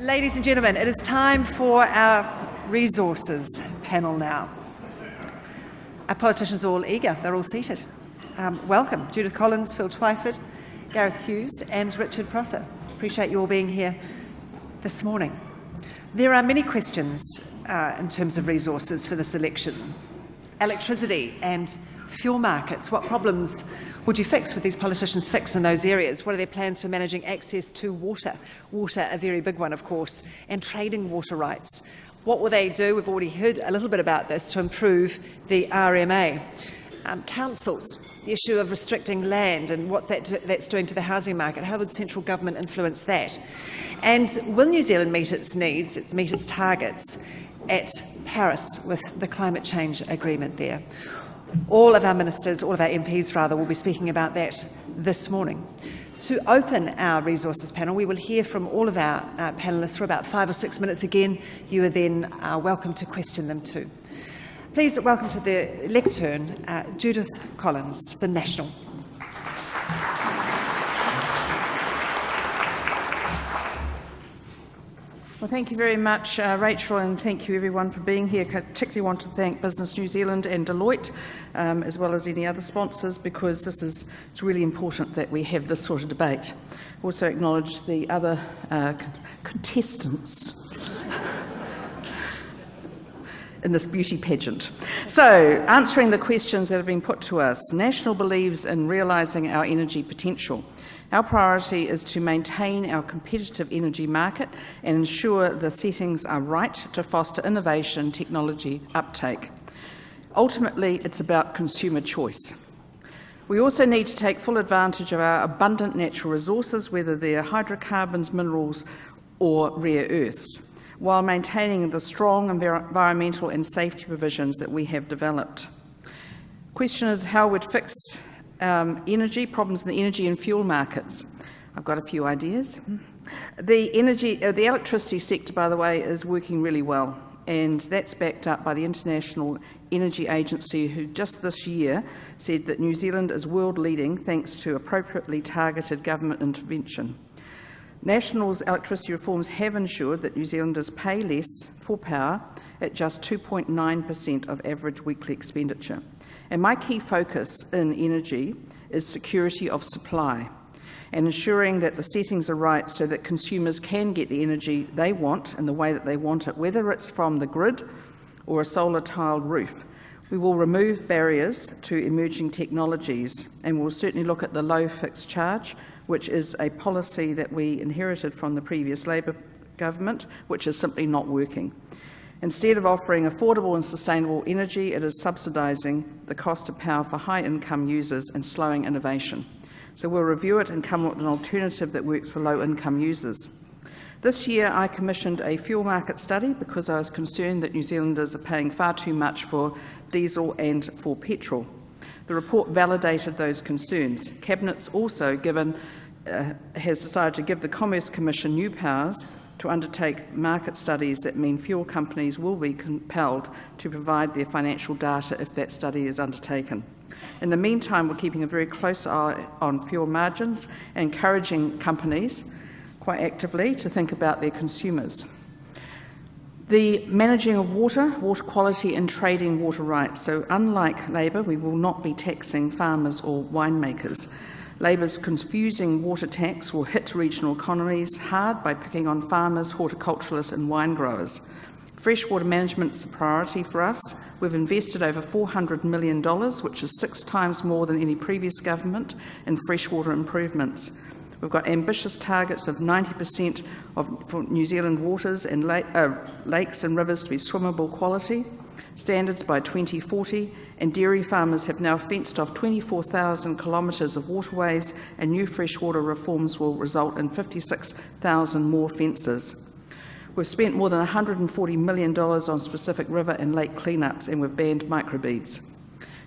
Ladies and gentlemen, it is time for our resources panel now. Our politicians are all eager, they're all seated. Welcome, Judith Collins, Phil Twyford, Gareth Hughes and Richard Prosser. Appreciate you all being here this morning. There are many questions in terms of resources for this election. Electricity and fuel markets, what problems would you fix? Would these politicians fix in those areas? What are their plans for managing access to water? Water, a very big one, of course, and trading water rights. What will they do? We've already heard a little bit about this to improve the RMA. Councils, the issue of restricting land and what that's doing to the housing market. How would central government influence that? And will New Zealand meet its needs, meet its targets at Paris with the climate change agreement there? All of our ministers, all of our MPs rather, will be speaking about that this morning. To open our resources panel, we will hear from all of our panellists for about 5 or 6 minutes. Again, you are then welcome to question them too. Please welcome to the lectern Judith Collins for National. Well, thank you very much, Rachel, and thank you everyone for being here. I particularly want to thank Business New Zealand and Deloitte, as well as any other sponsors, because it's really important that we have this sort of debate. Also acknowledge the other contestants in this beauty pageant. So, answering the questions that have been put to us, National believes in realising our energy potential. Our priority is to maintain our competitive energy market and ensure the settings are right to foster innovation, technology uptake. Ultimately, it's about consumer choice. We also need to take full advantage of our abundant natural resources, whether they're hydrocarbons, minerals or rare earths, while maintaining the strong environmental and safety provisions that we have developed. The question is how we'd fix energy problems in the energy and fuel markets. I've got a few ideas. The electricity sector, by the way, is working really well, and that's backed up by the International Energy Agency, who just this year said that New Zealand is world leading thanks to appropriately targeted government intervention. National's electricity reforms have ensured that New Zealanders pay less for power at just 2.9% of average weekly expenditure. And my key focus in energy is security of supply and ensuring that the settings are right so that consumers can get the energy they want in the way that they want it, whether it's from the grid or a solar tiled roof. We will remove barriers to emerging technologies, and we'll certainly look at the low fixed charge, which is a policy that we inherited from the previous Labor government, which is simply not working. Instead of offering affordable and sustainable energy, it is subsidising the cost of power for high-income users and slowing innovation. So we'll review it and come up with an alternative that works for low-income users. This year I commissioned a fuel market study because I was concerned that New Zealanders are paying far too much for diesel and for petrol. The report validated those concerns. Cabinet's also has decided to give the Commerce Commission new powers to undertake market studies that mean fuel companies will be compelled to provide their financial data if that study is undertaken. In the meantime, we're keeping a very close eye on fuel margins and encouraging companies quite actively to think about their consumers. The managing of water quality and trading water rights. So unlike Labor, we will not be taxing farmers or winemakers. Labor's confusing water tax will hit regional economies hard by picking on farmers, horticulturalists and wine growers. Freshwater management is a priority for us. We've invested over $400 million, which is 6 times more than any previous government, in freshwater improvements. We've got ambitious targets of 90% for New Zealand waters and lakes and rivers to be swimmable quality standards by 2040, and dairy farmers have now fenced off 24,000 kilometres of waterways, and new freshwater reforms will result in 56,000 more fences. We've spent more than $140 million on specific river and lake cleanups, and we've banned microbeads.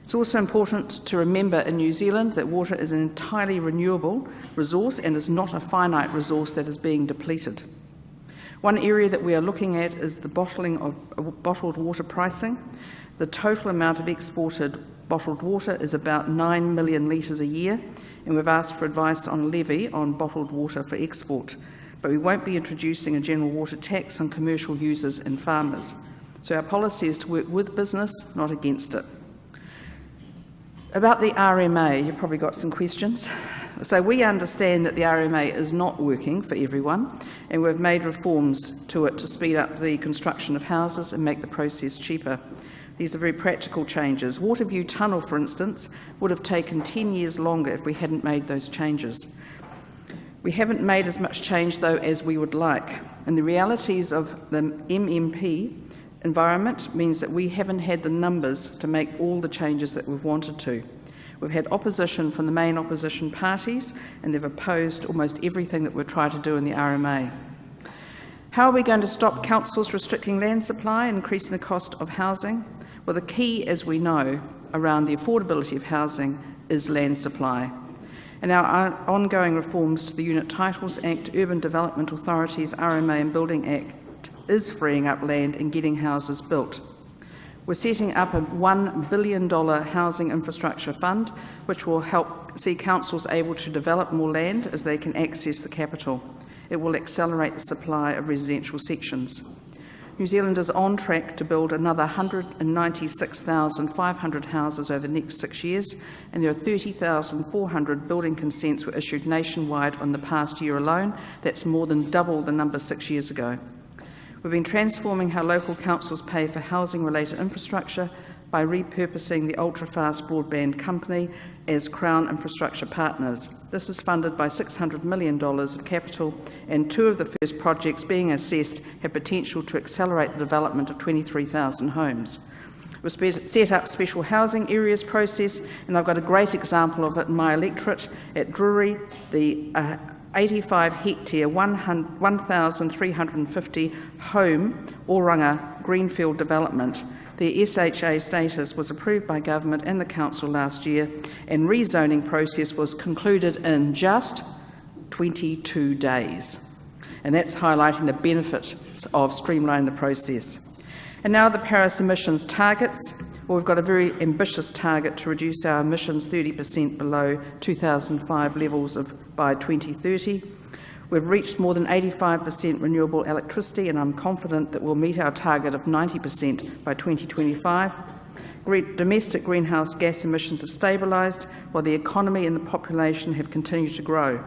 It's also important to remember in New Zealand that water is an entirely renewable resource and is not a finite resource that is being depleted. One area that we are looking at is the bottling of bottled water pricing. The total amount of exported bottled water is about 9 million litres a year, and we've asked for advice on a levy on bottled water for export. but we won't be introducing a general water tax on commercial users and farmers. So our policy is to work with business, not against it. About the RMA, you've probably got some questions. So we understand that the RMA is not working for everyone, and we've made reforms to it to speed up the construction of houses and make the process cheaper. These are very practical changes. Waterview Tunnel, for instance, would have taken 10 years longer if we hadn't made those changes. We haven't made as much change, though, as we would like, and the realities of the MMP environment means that we haven't had the numbers to make all the changes that we've wanted to. We've had opposition from the main opposition parties, and they've opposed almost everything that we've tried to do in the RMA. How are we going to stop councils restricting land supply and increasing the cost of housing? Well, the key, as we know, around the affordability of housing is land supply. And our ongoing reforms to the Unit Titles Act, Urban Development Authorities, RMA and Building Act is freeing up land and getting houses built. We're setting up a $1 billion housing infrastructure fund, which will help see councils able to develop more land as they can access the capital. It will accelerate the supply of residential sections. New Zealand is on track to build another 196,500 houses over the next 6 years, and there are 30,400 building consents were issued nationwide on the past year alone. That's more than double the number 6 years ago. We've been transforming how local councils pay for housing-related infrastructure by repurposing the ultra-fast broadband company as Crown infrastructure partners. This is funded by $600 million of capital, and 2 of the first projects being assessed have potential to accelerate the development of 23,000 homes. We've set up special housing areas process, and I've got a great example of it in my electorate at Drury, the 85-hectare, 1,350 home Oranga greenfield development. The SHA status was approved by government and the council last year, and rezoning process was concluded in just 22 days. And that's highlighting the benefits of streamlining the process. And now the Paris emissions targets. Well, we've got a very ambitious target to reduce our emissions 30% below 2005 levels by 2030. We've reached more than 85% renewable electricity, and I'm confident that we'll meet our target of 90% by 2025. Domestic greenhouse gas emissions have stabilised, while the economy and the population have continued to grow.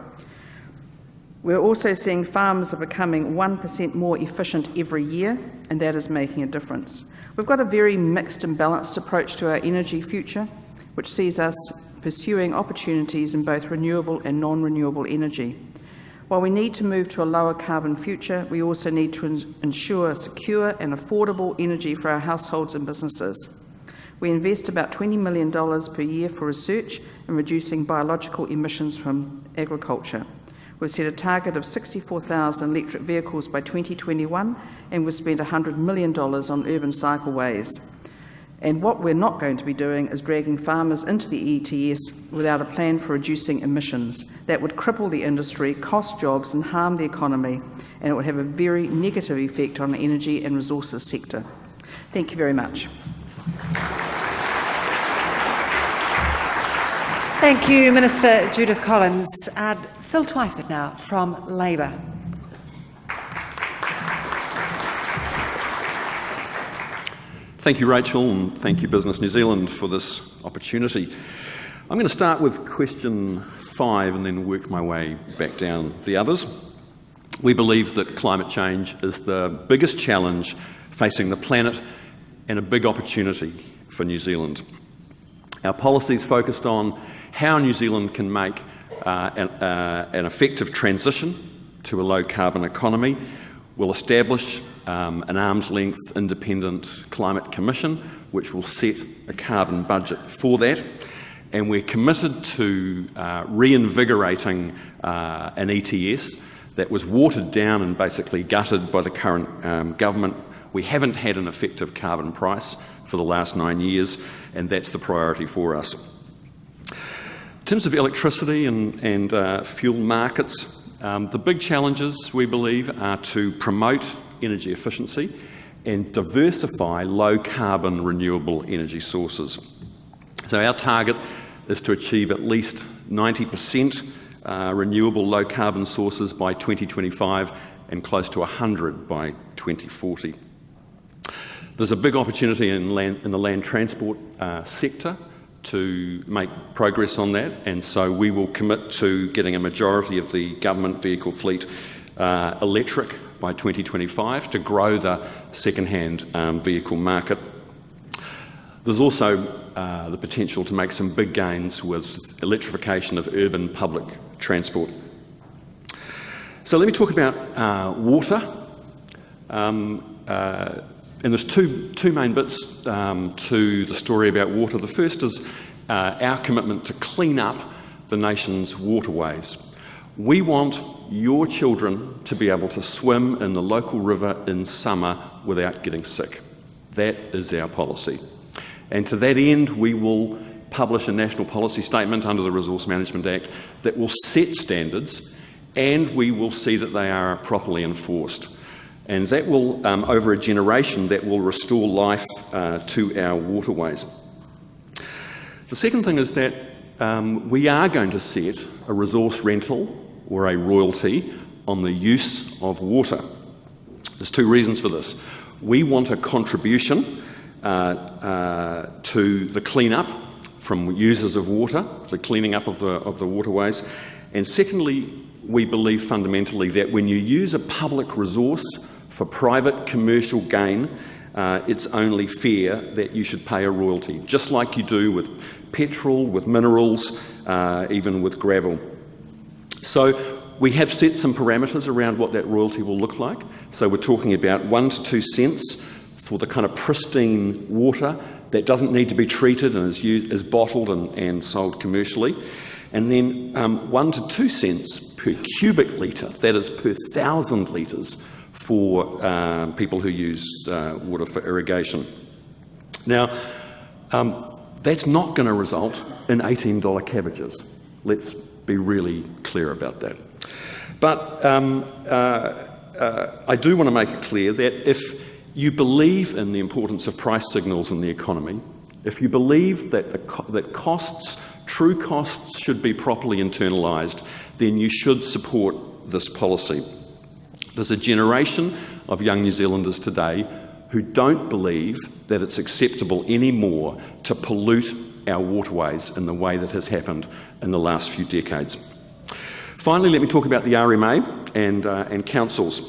We're also seeing farms are becoming 1% more efficient every year, and that is making a difference. We've got a very mixed and balanced approach to our energy future, which sees us pursuing opportunities in both renewable and non-renewable energy. While we need to move to a lower carbon future, we also need to ensure secure and affordable energy for our households and businesses. We invest about $20 million per year for research and reducing biological emissions from agriculture. We've set a target of 64,000 electric vehicles by 2021, and we've spent $100 million on urban cycleways. And what we're not going to be doing is dragging farmers into the ETS without a plan for reducing emissions. That would cripple the industry, cost jobs and harm the economy, and it would have a very negative effect on the energy and resources sector. Thank you very much. Thank you, Minister Judith Collins. Phil Twyford now from Labour. Thank you, Rachel, and thank you, Business New Zealand, for this opportunity. I'm going to start with question 5 and then work my way back down the others. We believe that climate change is the biggest challenge facing the planet and a big opportunity for New Zealand. Our policies focused on how New Zealand can make an effective transition to a low-carbon economy. We'll establish an arm's-length independent climate commission, which will set a carbon budget for that. And we're committed to reinvigorating an ETS that was watered down and basically gutted by the current government. We haven't had an effective carbon price for the last 9 years, and that's the priority for us. In terms of electricity and fuel markets, the big challenges, we believe, are to promote energy efficiency and diversify low-carbon renewable energy sources. So our target is to achieve at least 90% renewable low-carbon sources by 2025 and close to 100 by 2040. There's a big opportunity in the land transport sector to make progress on that, and so we will commit to getting a majority of the government vehicle fleet electric by 2025 to grow the second-hand vehicle market. There's also the potential to make some big gains with electrification of urban public transport. So let me talk about water. And there's two main bits to the story about water. The first is our commitment to clean up the nation's waterways. We want your children to be able to swim in the local river in summer without getting sick. That is our policy. And to that end, we will publish a national policy statement under the Resource Management Act that will set standards, and we will see that they are properly enforced. And that will, over a generation, that will restore life to our waterways. The second thing is that we are going to set a resource rental or a royalty on the use of water. There's two reasons for this. We want a contribution to the clean-up from users of water, the cleaning up of the waterways. And secondly, we believe fundamentally that when you use a public resource for private commercial gain, it's only fair that you should pay a royalty, just like you do with petrol, with minerals, even with gravel. So we have set some parameters around what that royalty will look like. So we're talking about 1 to 2 cents for the kind of pristine water that doesn't need to be treated and is bottled and sold commercially. And then 1 to 2 cents per cubic litre, that is per 1,000 litres, for people who use water for irrigation. Now, that's not going to result in $18 cabbages. Let's be really clear about that. But I do want to make it clear that if you believe in the importance of price signals in the economy, if you believe that true costs should be properly internalised, then you should support this policy. There's a generation of young New Zealanders today who don't believe that it's acceptable anymore to pollute our waterways in the way that has happened in the last few decades. Finally, let me talk about the RMA and councils.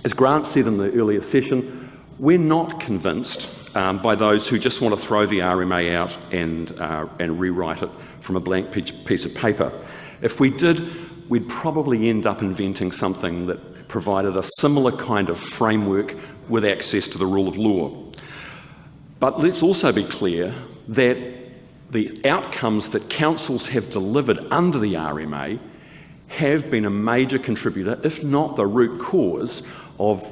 As Grant said in the earlier session, we're not convinced by those who just want to throw the RMA out and rewrite it from a blank piece of paper. If we did, we'd probably end up inventing something that provided a similar kind of framework with access to the rule of law. But let's also be clear that the outcomes that councils have delivered under the RMA have been a major contributor, if not the root cause, of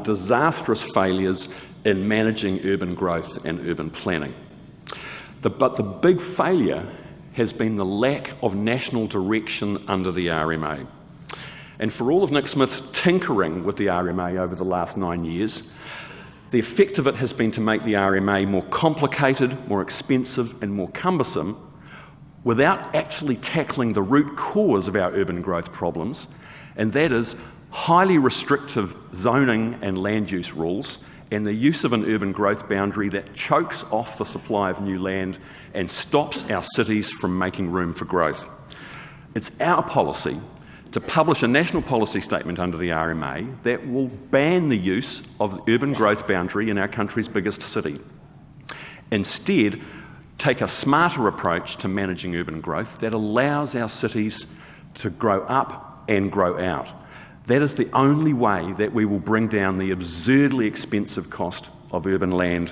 disastrous failures in managing urban growth and urban planning. But the big failure has been the lack of national direction under the RMA. And for all of Nick Smith's tinkering with the RMA over the last 9 years, the effect of it has been to make the RMA more complicated, more expensive and more cumbersome without actually tackling the root cause of our urban growth problems, and that is highly restrictive zoning and land use rules and the use of an urban growth boundary that chokes off the supply of new land and stops our cities from making room for growth. It's our policy to publish a national policy statement under the RMA that will ban the use of the urban growth boundary in our country's biggest city. Instead, take a smarter approach to managing urban growth that allows our cities to grow up and grow out. That is the only way that we will bring down the absurdly expensive cost of urban land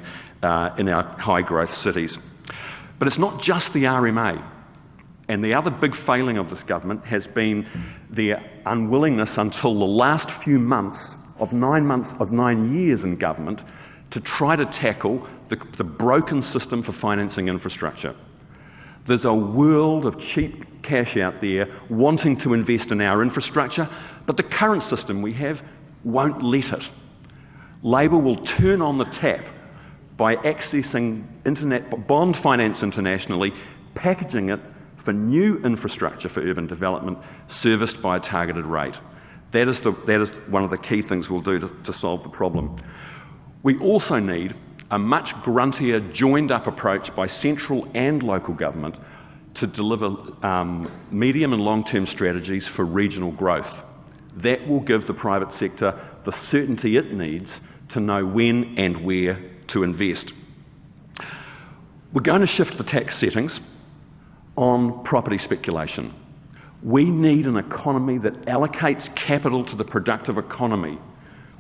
in our high-growth cities. But it's not just the RMA. And the other big failing of this government has been their unwillingness until the last few months of 9 years in government to try to tackle the broken system for financing infrastructure. There's a world of cheap cash out there wanting to invest in our infrastructure, but the current system we have won't let it. Labor will turn on the tap by accessing bond finance internationally, packaging it for new infrastructure for urban development serviced by a targeted rate. That is one of the key things we'll do to solve the problem. We also need a much gruntier, joined-up approach by central and local government to deliver medium and long-term strategies for regional growth. That will give the private sector the certainty it needs to know when and where to invest. We're going to shift the tax settings on property speculation. We need an economy that allocates capital to the productive economy.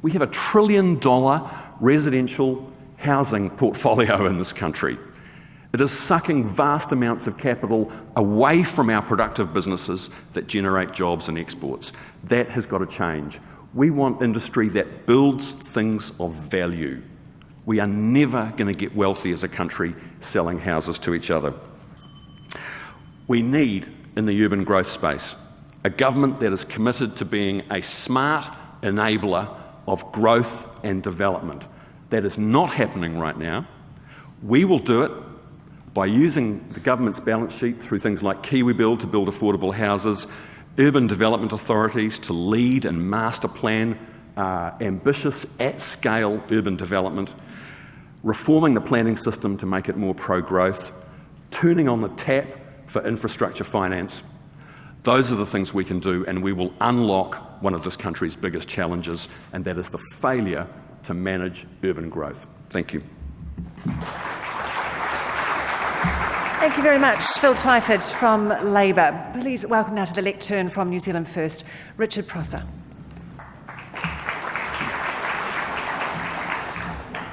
We have $1 trillion residential housing portfolio in this country. It is sucking vast amounts of capital away from our productive businesses that generate jobs and exports. That has got to change. We want industry that builds things of value. We are never going to get wealthy as a country selling houses to each other. We need, in the urban growth space, a government that is committed to being a smart enabler of growth and development. That is not happening right now. We will do it by using the government's balance sheet through things like KiwiBuild to build affordable houses, urban development authorities to lead and master plan ambitious at-scale urban development, reforming the planning system to make it more pro-growth, turning on the tap for infrastructure finance. Those are the things we can do, and we will unlock one of this country's biggest challenges, and that is the failure to manage urban growth. Thank you. Thank you very much, Phil Twyford from Labour. Please welcome now to the lectern from New Zealand First, Richard Prosser.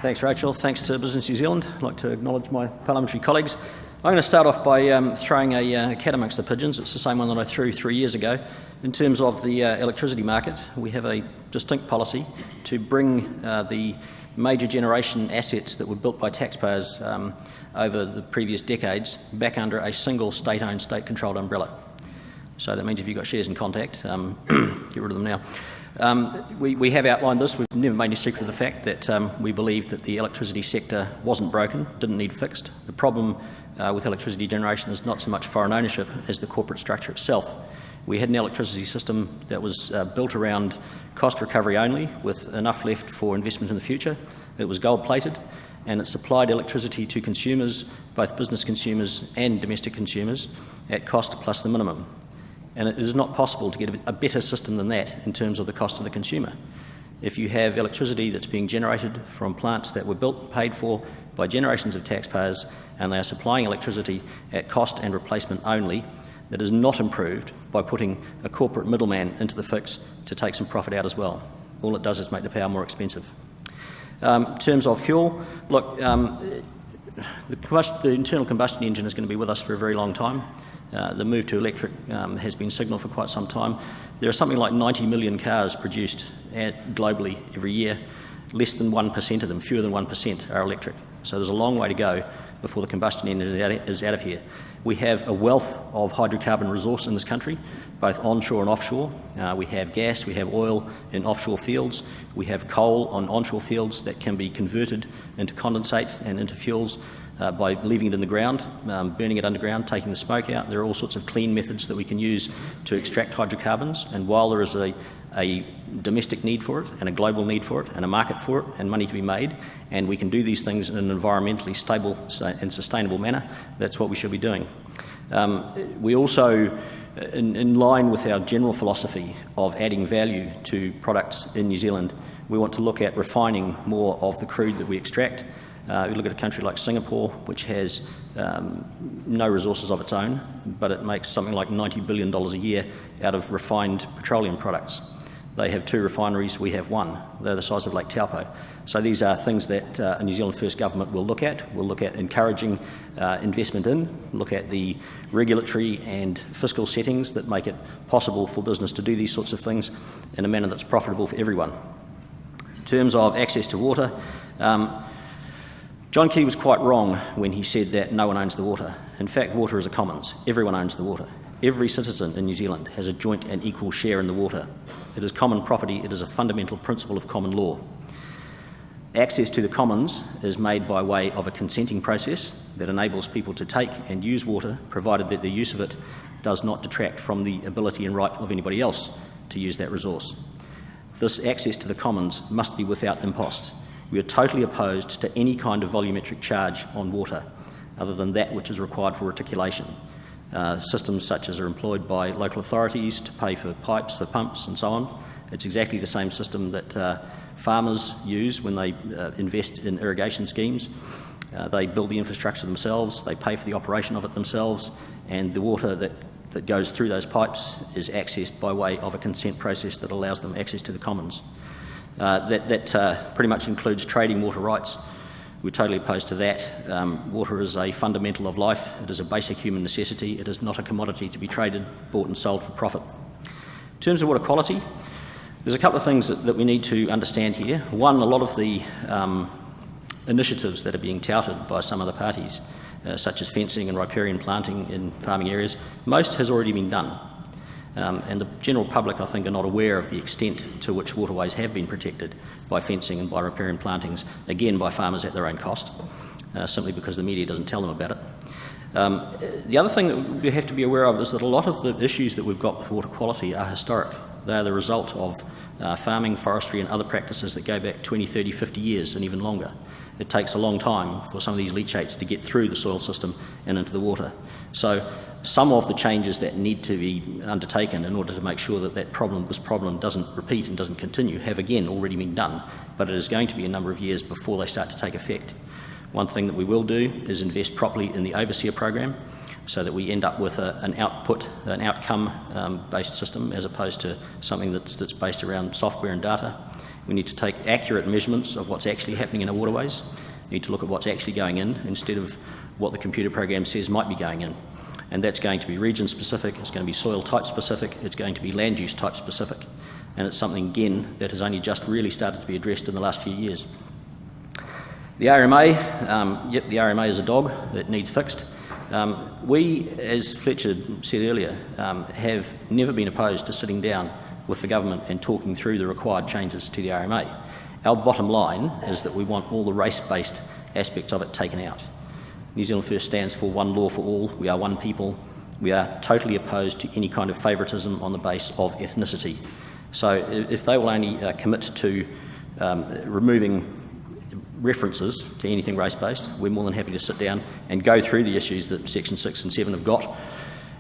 Thanks, Rachel. Thanks to Business New Zealand. I'd like to acknowledge my parliamentary colleagues. I'm going to start off by throwing a cat amongst the pigeons. It's the same one that I threw 3 years ago. In terms of the electricity market, we have a distinct policy to bring the major generation assets that were built by taxpayers over the previous decades back under a single state-owned, state-controlled umbrella. So that means if you've got shares in Contact, get rid of them now. We have outlined this. We've never made any secret of the fact that we believe that the electricity sector wasn't broken, didn't need fixed. The problem with electricity generation is not so much foreign ownership as the corporate structure itself. We had an electricity system that was built around cost recovery only, with enough left for investment in the future. It was gold-plated, and it supplied electricity to consumers, both business consumers and domestic consumers, at cost plus the minimum. And it is not possible to get a better system than that in terms of the cost to the consumer. If you have electricity that's being generated from plants that were built, paid for by generations of taxpayers, and they are supplying electricity at cost and replacement only, that is not improved by putting a corporate middleman into the fix to take some profit out as well. All it does is make the power more expensive. In terms of fuel, look, the internal combustion engine is going to be with us for a very long time. The move to electric has been signalled for quite some time. There are something like 90 million cars produced globally every year. Less than 1% of them, fewer than 1%, are electric. So there's a long way to go before the combustion engine is out of here. We have a wealth of hydrocarbon resource in this country, both onshore and offshore. We have gas, we have oil in offshore fields, we have coal on onshore fields that can be converted into condensate and into fuels by leaving it in the ground, burning it underground, taking the smoke out. There are all sorts of clean methods that we can use to extract hydrocarbons, and while there is a domestic need for it and a global need for it and a market for it and money to be made, and we can do these things in an environmentally stable and sustainable manner, that's what we should be doing. We also, in line with our general philosophy of adding value to products in New Zealand, we want to look at refining more of the crude that we extract. We look at a country like Singapore, which has no resources of its own, but it makes something like $90 billion a year out of refined petroleum products. They have 2 refineries, we have 1. They're the size of Lake Taupo. So these are things that a New Zealand First government will look at. We'll look at encouraging investment in, look at the regulatory and fiscal settings that make it possible for business to do these sorts of things in a manner that's profitable for everyone. In terms of access to water, John Key was quite wrong when he said that no one owns the water. In fact, water is a commons. Everyone owns the water. Every citizen in New Zealand has a joint and equal share in the water. It is common property. It is a fundamental principle of common law. Access to the commons is made by way of a consenting process that enables people to take and use water, provided that the use of it does not detract from the ability and right of anybody else to use that resource. This access to the commons must be without impost. We are totally opposed to any kind of volumetric charge on water, other than that which is required for reticulation. Systems such as are employed by local authorities to pay for pipes, for pumps and so on. It's exactly the same system that farmers use when they invest in irrigation schemes. They build the infrastructure themselves, they pay for the operation of it themselves, and the water that goes through those pipes is accessed by way of a consent process that allows them access to the commons. That pretty much includes trading water rights. We're totally opposed to that. Water is a fundamental of life. It is a basic human necessity. It is not a commodity to be traded, bought and sold for profit. In terms of water quality, there's a couple of things that we need to understand here. One, a lot of the initiatives that are being touted by some other parties, such as fencing and riparian planting in farming areas, most has already been done. And the general public, I think, are not aware of the extent to which waterways have been protected by fencing and by riparian plantings, again by farmers at their own cost, simply because the media doesn't tell them about it. The other thing that we have to be aware of is that a lot of the issues that we've got with water quality are historic. They are the result of farming, forestry and other practices that go back 20, 30, 50 years and even longer. It takes a long time for some of these leachates to get through the soil system and into the water. So some of the changes that need to be undertaken in order to make sure that this problem doesn't repeat and doesn't continue have again already been done, but it is going to be a number of years before they start to take effect. One thing that we will do is invest properly in the overseer program so that we end up with an outcome-based system as opposed to something that's based around software and data. We need to take accurate measurements of what's actually happening in our waterways. We need to look at what's actually going in instead of what the computer program says might be going in. And that's going to be region specific, it's going to be soil type specific, it's going to be land use type specific. And it's something, again, that has only just really started to be addressed in the last few years. The RMA, the RMA is a dog that needs fixed. We, as Fletcher said earlier, have never been opposed to sitting down with the government and talking through the required changes to the RMA. Our bottom line is that we want all the race-based aspects of it taken out. New Zealand First stands for one law for all. We are one people. We are totally opposed to any kind of favouritism on the base of ethnicity. So if they will only commit to removing references to anything race-based, we're more than happy to sit down and go through the issues that Section 6 and 7 have got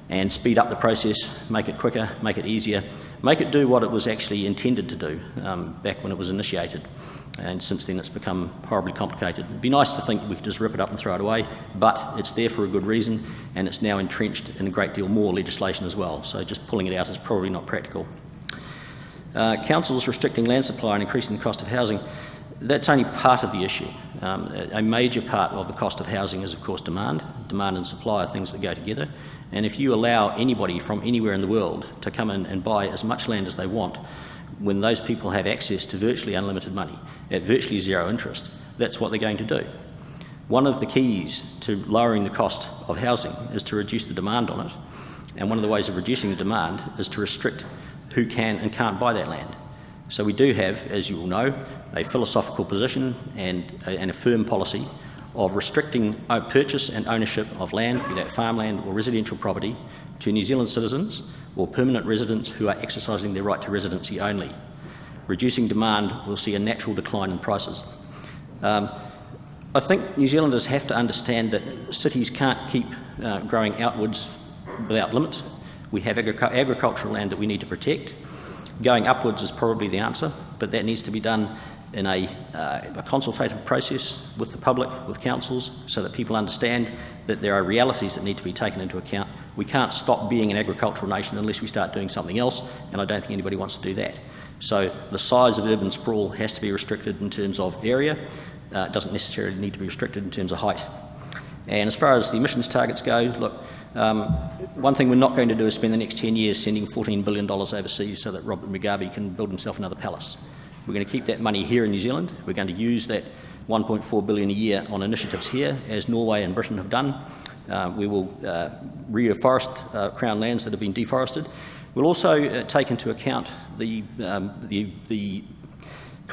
and speed up the process, make it quicker, make it easier, make it do what it was actually intended to do back when it was initiated. And since then it's become horribly complicated. It'd be nice to think we could just rip it up and throw it away, but it's there for a good reason and it's now entrenched in a great deal more legislation as well, so just pulling it out is probably not practical. Councils restricting land supply and increasing the cost of housing, that's only part of the issue. A major part of the cost of housing is of course demand. Demand and supply are things that go together, and if you allow anybody from anywhere in the world to come in and buy as much land as they want, when those people have access to virtually unlimited money at virtually zero interest, that's what they're going to do. One of the keys to lowering the cost of housing is to reduce the demand on it, and one of the ways of reducing the demand is to restrict who can and can't buy that land. So we do have, as you all know, a philosophical position and a firm policy of restricting purchase and ownership of land, be that farmland or residential property, to New Zealand citizens or permanent residents who are exercising their right to residency only. Reducing demand will see a natural decline in prices. I think New Zealanders have to understand that cities can't keep growing outwards without limit. We have agricultural land that we need to protect. Going upwards is probably the answer, but that needs to be done in a consultative process with the public, with councils, so that people understand that there are realities that need to be taken into account. We can't stop being an agricultural nation unless we start doing something else, and I don't think anybody wants to do that. So the size of urban sprawl has to be restricted in terms of area. It doesn't necessarily need to be restricted in terms of height. And as far as the emissions targets go, look, one thing we're not going to do is spend the next 10 years sending $14 billion overseas so that Robert Mugabe can build himself another palace. We're going to keep that money here in New Zealand. We're going to use that $1.4 billion a year on initiatives here, as Norway and Britain have done. We will reforest Crown lands that have been deforested. We'll also take into account the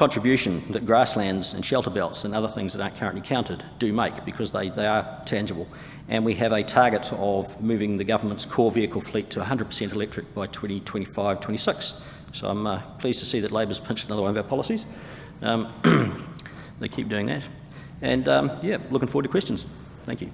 contribution that grasslands and shelter belts and other things that aren't currently counted do make, because they are tangible. And we have a target of moving the government's core vehicle fleet to 100% electric by 2025-26. So I'm pleased to see that Labor's pinched another one of our policies. They keep doing that. And yeah, looking forward to questions. Thank you.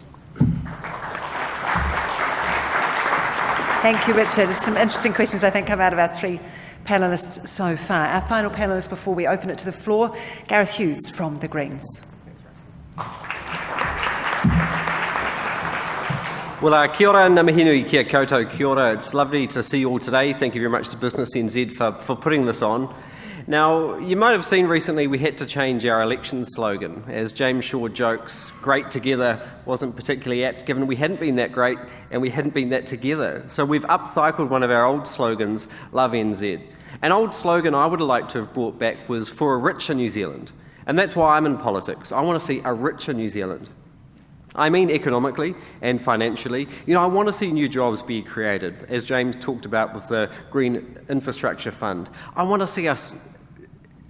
Thank you, Richard. Some interesting questions, I think, come out of our three panellists so far. Our final panellist before we open it to the floor, Gareth Hughes from the Greens. Well, kia ora, ngā mihi nui, kia koutou, kia ora. It's lovely to see you all today. Thank you very much to BusinessNZ for putting this on. Now, you might have seen recently we had to change our election slogan. As James Shaw jokes, great together wasn't particularly apt given we hadn't been that great and we hadn't been that together. So we've upcycled one of our old slogans, Love NZ. An old slogan I would have liked to have brought back was for a richer New Zealand. And that's why I'm in politics. I want to see a richer New Zealand. I mean economically and financially. You know, I want to see new jobs be created, as James talked about with the Green Infrastructure Fund. I want to see us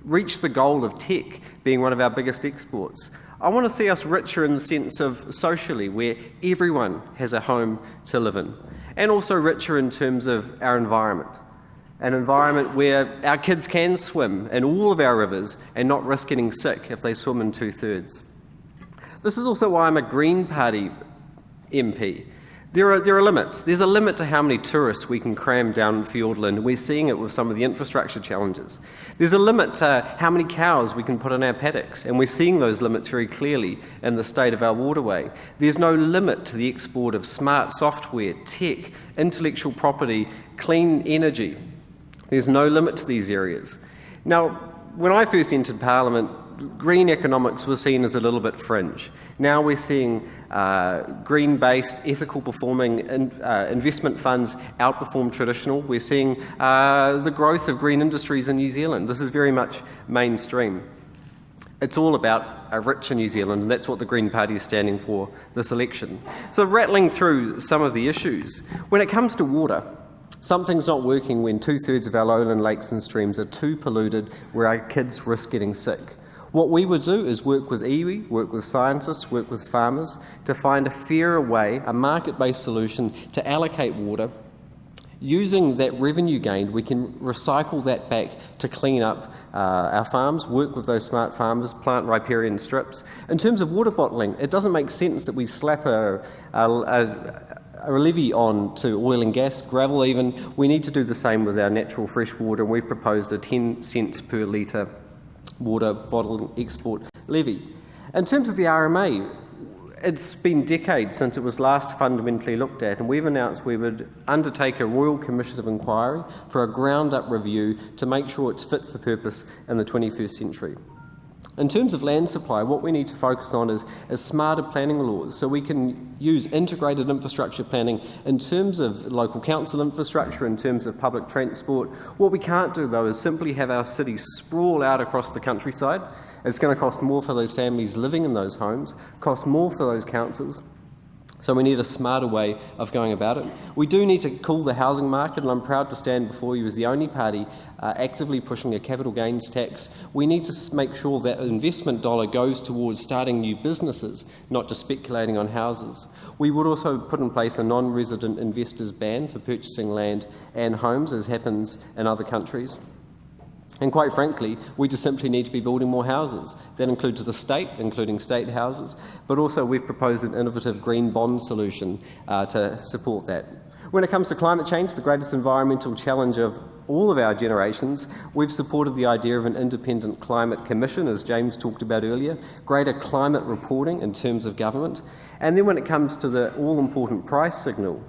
reach the goal of tech being one of our biggest exports. I want to see us richer in the sense of socially, where everyone has a home to live in, and also richer in terms of our environment. An environment where our kids can swim in all of our rivers and not risk getting sick if they swim in 2/3. This is also why I'm a Green Party MP. There are limits. There's a limit to how many tourists we can cram down Fiordland. We're seeing it with some of the infrastructure challenges. There's a limit to how many cows we can put in our paddocks, and we're seeing those limits very clearly in the state of our waterway. There's no limit to the export of smart software, tech, intellectual property, clean energy. There's no limit to these areas. Now, when I first entered Parliament, green economics was seen as a little bit fringe. Now we're seeing green-based, ethical performing investment funds outperform traditional. We're seeing the growth of green industries in New Zealand. This is very much mainstream. It's all about a richer New Zealand, and that's what the Green Party is standing for this election. So rattling through some of the issues. When it comes to water, something's not working when 2/3 of our lowland lakes and streams are too polluted, where our kids risk getting sick. What we would do is work with iwi, work with scientists, work with farmers to find a fairer way, a market-based solution to allocate water. Using that revenue gained, we can recycle that back to clean up our farms, work with those smart farmers, plant riparian strips. In terms of water bottling, it doesn't make sense that we slap a levy on to oil and gas, gravel even. We need to do the same with our natural fresh water, and we've proposed a 10 cents per litre water bottle export levy. In terms of the RMA, it's been decades since it was last fundamentally looked at, and we've announced we would undertake a Royal Commission of Inquiry for a ground-up review to make sure it's fit for purpose in the 21st century. In terms of land supply, what we need to focus on is smarter planning laws, so we can use integrated infrastructure planning in terms of local council infrastructure, in terms of public transport. What we can't do, though, is simply have our cities sprawl out across the countryside. It's going to cost more for those families living in those homes, cost more for those councils. So we need a smarter way of going about it. We do need to cool the housing market, and I'm proud to stand before you as the only party actively pushing a capital gains tax. We need to make sure that investment dollar goes towards starting new businesses, not just speculating on houses. We would also put in place a non-resident investors ban for purchasing land and homes, as happens in other countries. And quite frankly, we just simply need to be building more houses. That includes the state, including state houses, but also we've proposed an innovative green bond solution to support that. When it comes to climate change, the greatest environmental challenge of all of our generations, we've supported the idea of an independent climate commission, as James talked about earlier, greater climate reporting in terms of government. And then when it comes to the all-important price signal,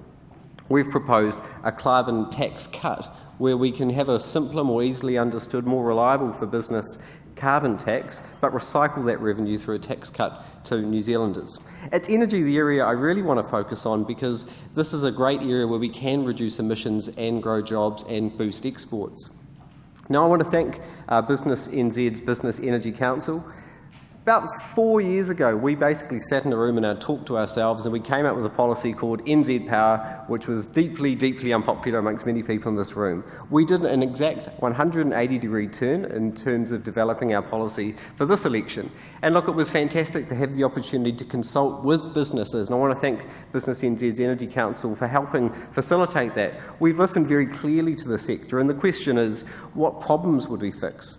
we've proposed a carbon tax cut where we can have a simpler, more easily understood, more reliable for business carbon tax, but recycle that revenue through a tax cut to New Zealanders. It's energy, the area I really want to focus on, because this is a great area where we can reduce emissions and grow jobs and boost exports. Now I want to thank BusinessNZ's Business Energy Council. About 4 years ago, we basically sat in a room and talked to ourselves, and we came up with a policy called NZ Power, which was deeply, deeply unpopular amongst many people in this room. We did an exact 180-degree turn in terms of developing our policy for this election. And look, it was fantastic to have the opportunity to consult with businesses, and I want to thank BusinessNZ's Energy Council for helping facilitate that. We've listened very clearly to the sector, and the question is, what problems would we fix?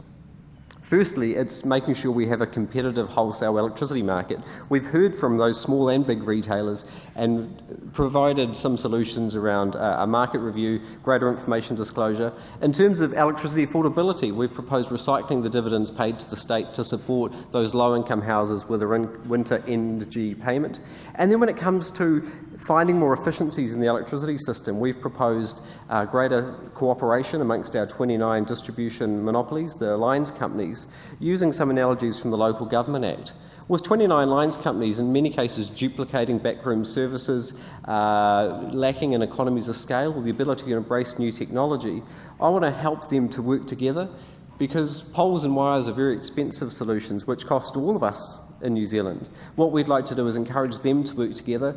Firstly, it's making sure we have a competitive wholesale electricity market. We've heard from those small and big retailers and provided some solutions around a market review, greater information disclosure. In terms of electricity affordability, we've proposed recycling the dividends paid to the state to support those low-income houses with a winter energy payment. And then when it comes to finding more efficiencies in the electricity system, we've proposed greater cooperation amongst our 29 distribution monopolies, the lines companies, using some analogies from the Local Government Act. With 29 lines companies, in many cases duplicating backroom services, lacking in economies of scale, or the ability to embrace new technology, I want to help them to work together, because poles and wires are very expensive solutions which cost all of us in New Zealand. What we'd like to do is encourage them to work together,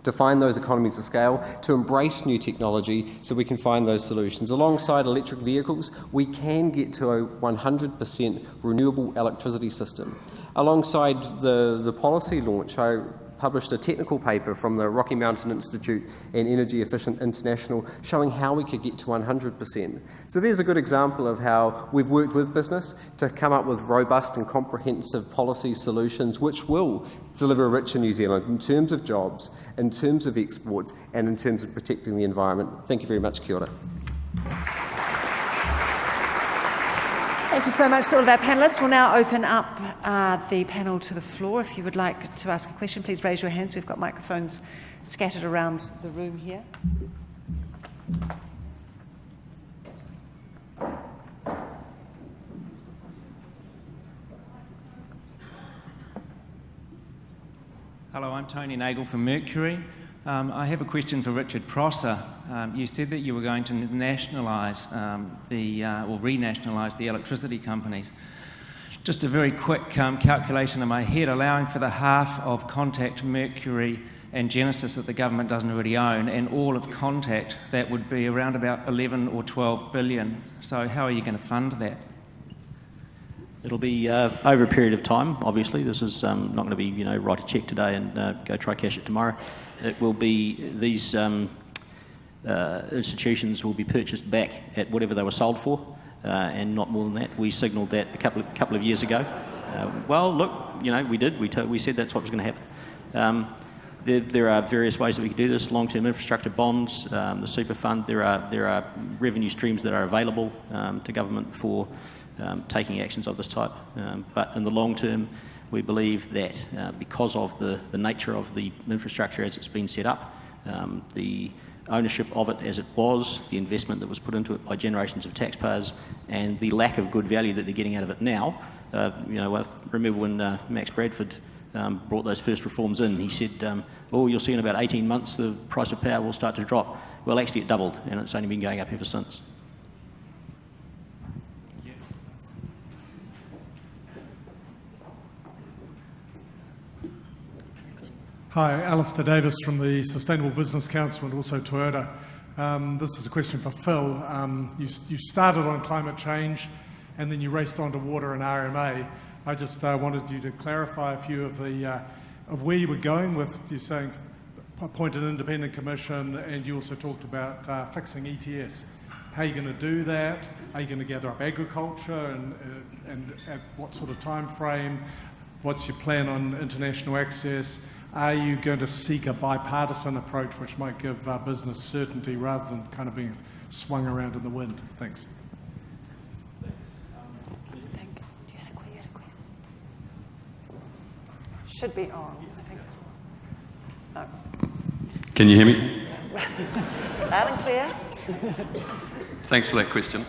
to find those economies of scale, to embrace new technology so we can find those solutions. Alongside electric vehicles, we can get to a 100% renewable electricity system. Alongside the policy launch, I published a technical paper from the Rocky Mountain Institute and Energy Efficient International showing how we could get to 100%. So there's a good example of how we've worked with business to come up with robust and comprehensive policy solutions which will deliver a richer New Zealand in terms of jobs, in terms of exports, and in terms of protecting the environment. Thank you very much. Kia ora. Thank you so much to all of our panellists. We'll now open up the panel to the floor. If you would like to ask a question, please raise your hands. We've got microphones scattered around the room here. Hello, I'm Tony Nagel from Mercury. I have a question for Richard Prosser. You said that you were going to nationalise or renationalise the electricity companies. Just a very quick calculation in my head, allowing for the half of Contact, Mercury and Genesis that the government doesn't already own, and all of Contact, that would be around about 11 or 12 billion. So how are you going to fund that? It'll be over a period of time, obviously. This is not going to be, write a cheque today and go try cash it tomorrow. It will be, these institutions will be purchased back at whatever they were sold for, and not more than that. We signalled that a couple of years ago. Well, look, we did. We said that's what was going to happen. There are various ways that we can do this: long-term infrastructure bonds, the super fund. There are revenue streams that are available to government for taking actions of this type. But in the long term, we believe that because of the nature of the infrastructure as it's been set up, the ownership of it as it was, the investment that was put into it by generations of taxpayers, and the lack of good value that they're getting out of it now. I remember when Max Bradford brought those first reforms in, he said, you'll see in about 18 months the price of power will start to drop. Well, actually it doubled, and it's only been going up ever since. Hi, Alistair Davis from the Sustainable Business Council and also Toyota. This is a question for Phil. You started on climate change and then you raced on to water and RMA. I just wanted you to clarify a few of where you were going with, you saying appoint an independent commission, and you also talked about fixing ETS. How are you going to do that? Are you going to gather up agriculture and at what sort of time frame? What's your plan on international access? Are you going to seek a bipartisan approach which might give business certainty rather than kind of being swung around in the wind? Thanks. Should be on, I think. No. Can you hear me? Loud and clear. Thanks for that question.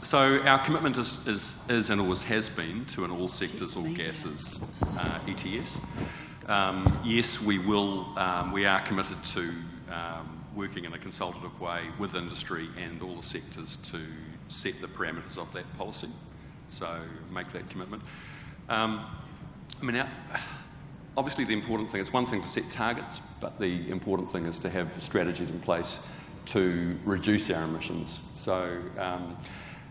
So our commitment is and always has been to an all sectors, all gases ETS. Yes, we will. We are committed to working in a consultative way with industry and all the sectors to set the parameters of that policy. So make that commitment. I mean, obviously the important thing, it's one thing to set targets, but the important thing is to have strategies in place to reduce our emissions. So,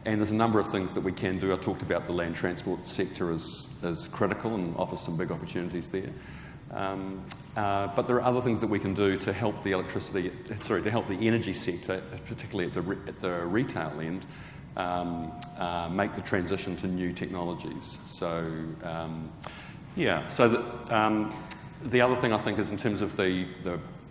and there's a number of things that we can do. I talked about the land transport sector as critical and offers some big opportunities there. But there are other things that we can do to help the to help the energy sector, particularly at the retail end, make the transition to new technologies. So, yeah. So the other thing I think is in terms of the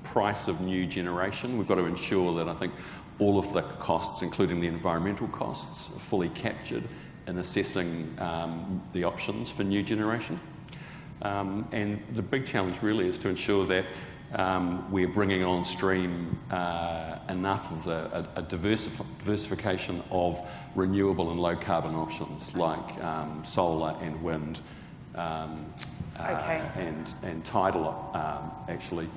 price of new generation, we've got to ensure that I think all of the costs, including the environmental costs, are fully captured in assessing the options for new generation. And the big challenge really is to ensure that we're bringing on stream enough of a diversification of renewable and low carbon options like solar and wind and tidal actually,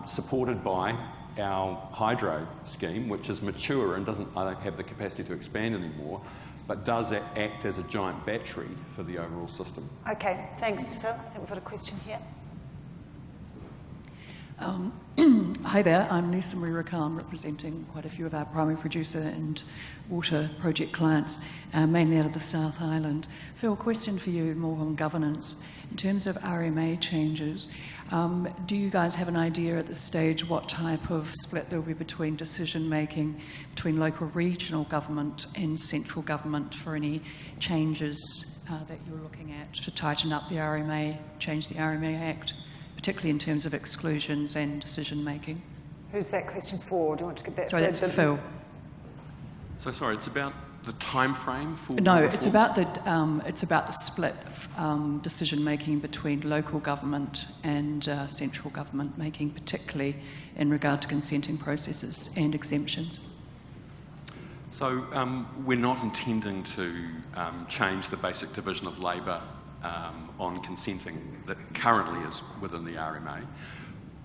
supported by our hydro scheme, which is mature and I don't have the capacity to expand anymore, but does act as a giant battery for the overall system. Okay, thanks, Phil. I think we've got a question here. Hi there, I'm Lisa Marie Rakan, representing quite a few of our primary producer and water project clients, mainly out of the South Island. Phil, question for you more on governance. In terms of RMA changes, do you guys have an idea at this stage what type of split there will be between decision making between local regional government and central government for any changes that you're looking at to tighten up the RMA, change the RMA Act, particularly in terms of exclusions and decision making? Who's that question for? Do you want to get that? Sorry, that's for Phil. So sorry, it's about the time frame for No, reform? it's about the split decision making between local government and central government making, particularly in regard to consenting processes and exemptions. So we're not intending to change the basic division of labour on consenting that currently is within the RMA.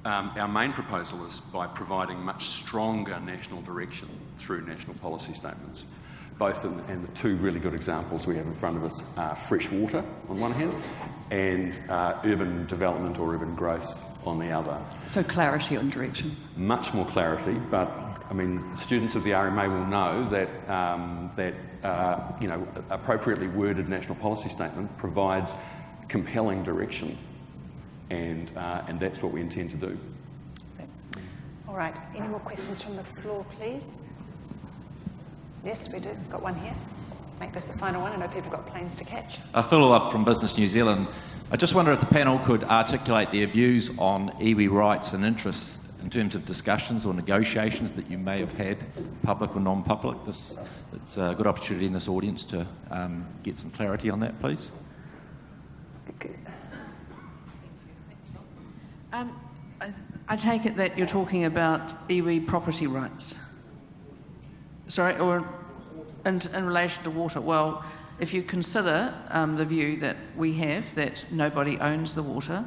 Our main proposal is by providing much stronger national direction through national policy statements. Both, and the two really good examples we have in front of us are fresh water on one hand and urban development or urban growth on the other. So clarity on direction. Much more clarity, but I mean, students of the RMA will know that you know, appropriately worded national policy statement provides compelling direction, and that's what we intend to do. Thanks. All right. Any more questions from the floor, please? Yes, we do. We've got one here. Make this the final one. I know people have got planes to catch. A follow-up from Business New Zealand. I just wonder if the panel could articulate their views on iwi rights and interests in terms of discussions or negotiations that you may have had, public or non-public. It's a good opportunity in this audience to get some clarity on that, please. I take it that you're talking about iwi property rights. Sorry, or in relation to water. Well, if you consider the view that we have that nobody owns the water,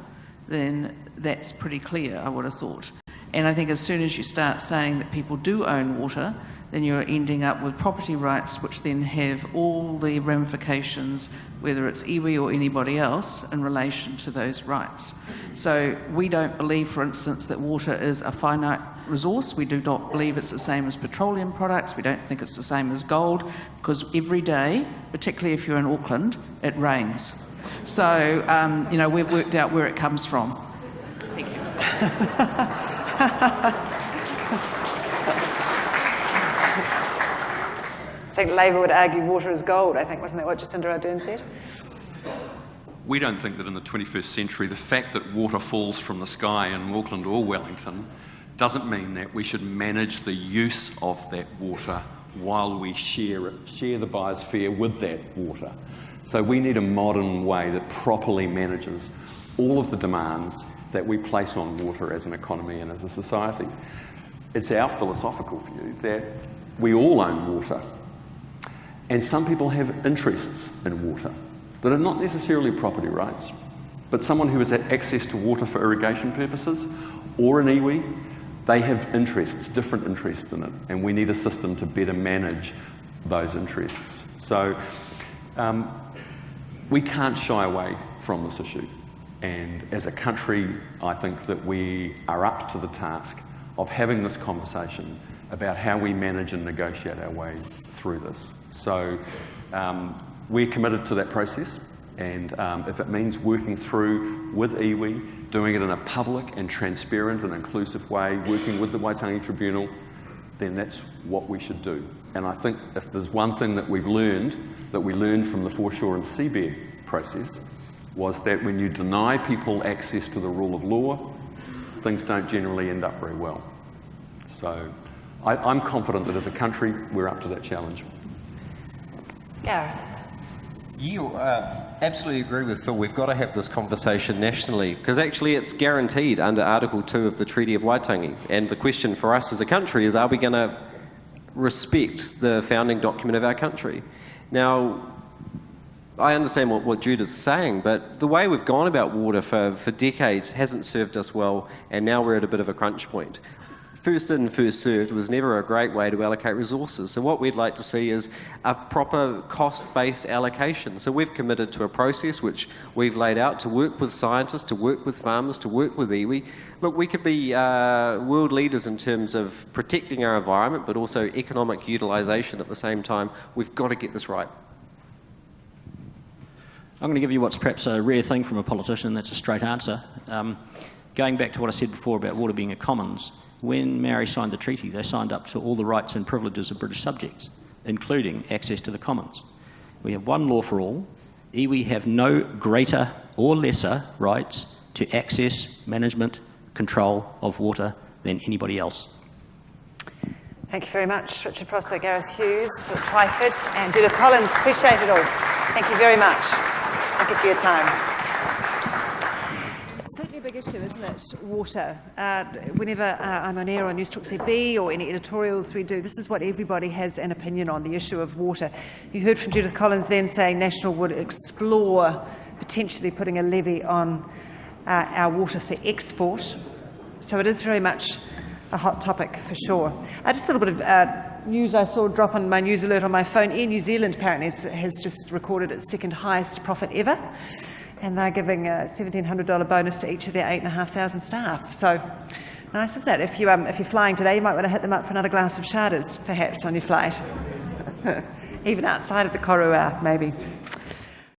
then that's pretty clear, I would have thought. And I think as soon as you start saying that people do own water, then you're ending up with property rights which then have all the ramifications, whether it's iwi or anybody else, in relation to those rights. So we don't believe, for instance, that water is a finite resource. We do not believe it's the same as petroleum products. We don't think it's the same as gold, because every day, particularly if you're in Auckland, it rains. So, you know, we've worked out where it comes from. Thank you. I think Labour would argue water is gold. I think, wasn't that what Jacinda Ardern said? We don't think that in the 21st century, the fact that water falls from the sky in Auckland or Wellington doesn't mean that we should manage the use of that water while we share the biosphere with that water. So we need a modern way that properly manages all of the demands that we place on water as an economy and as a society. It's our philosophical view that we all own water, and some people have interests in water that are not necessarily property rights, but someone who has had access to water for irrigation purposes or an iwi, they have interests, different interests in it, and we need a system to better manage those interests. So we can't shy away from this issue. And as a country, I think that we are up to the task of having this conversation about how we manage and negotiate our way through this. So we're committed to that process, and if it means working through with iwi, doing it in a public and transparent and inclusive way, working with the Waitangi Tribunal, then that's what we should do. And I think if there's one thing that we learned from the foreshore and seabed process, was that when you deny people access to the rule of law, things don't generally end up very well. So I'm confident that as a country, we're up to that challenge. Gareth. You absolutely agree with Phil. We've got to have this conversation nationally, because actually it's guaranteed under Article 2 of the Treaty of Waitangi. And the question for us as a country is, are we going to respect the founding document of our country? Now, I understand what Judith's saying, but the way we've gone about water for decades hasn't served us well, and now we're at a bit of a crunch point. First in, first served was never a great way to allocate resources. So what we'd like to see is a proper cost-based allocation. So we've committed to a process which we've laid out to work with scientists, to work with farmers, to work with iwi. Look, we could be world leaders in terms of protecting our environment, but also economic utilisation at the same time. We've got to get this right. I'm going to give you what's perhaps a rare thing from a politician, and that's a straight answer. Going back to what I said before about water being a commons, when Maori signed the treaty, they signed up to all the rights and privileges of British subjects, including access to the commons. We have one law for all. Iwi have no greater or lesser rights to access, management, control of water than anybody else. Thank you very much, Richard Prosser, Gareth Hughes, Phil Twyford, and Judith Collins. Appreciate it all. Thank you very much. Thank you for your time. It's certainly a big issue, isn't it? Water. Whenever I'm on air on News Talk ZB or any editorials we do, this is what everybody has an opinion on, the issue of water. You heard from Judith Collins then saying National would explore potentially putting a levy on our water for export. So it is very much a hot topic for sure. Just a little bit of news I saw drop on my news alert on my phone. Air New Zealand apparently has just recorded its second highest profit ever, and they're giving a $1,700 bonus to each of their 8,500 staff. So nice, isn't it? If you're flying today, you might want to hit them up for another glass of Charders, perhaps, on your flight. Even outside of the Korua, maybe.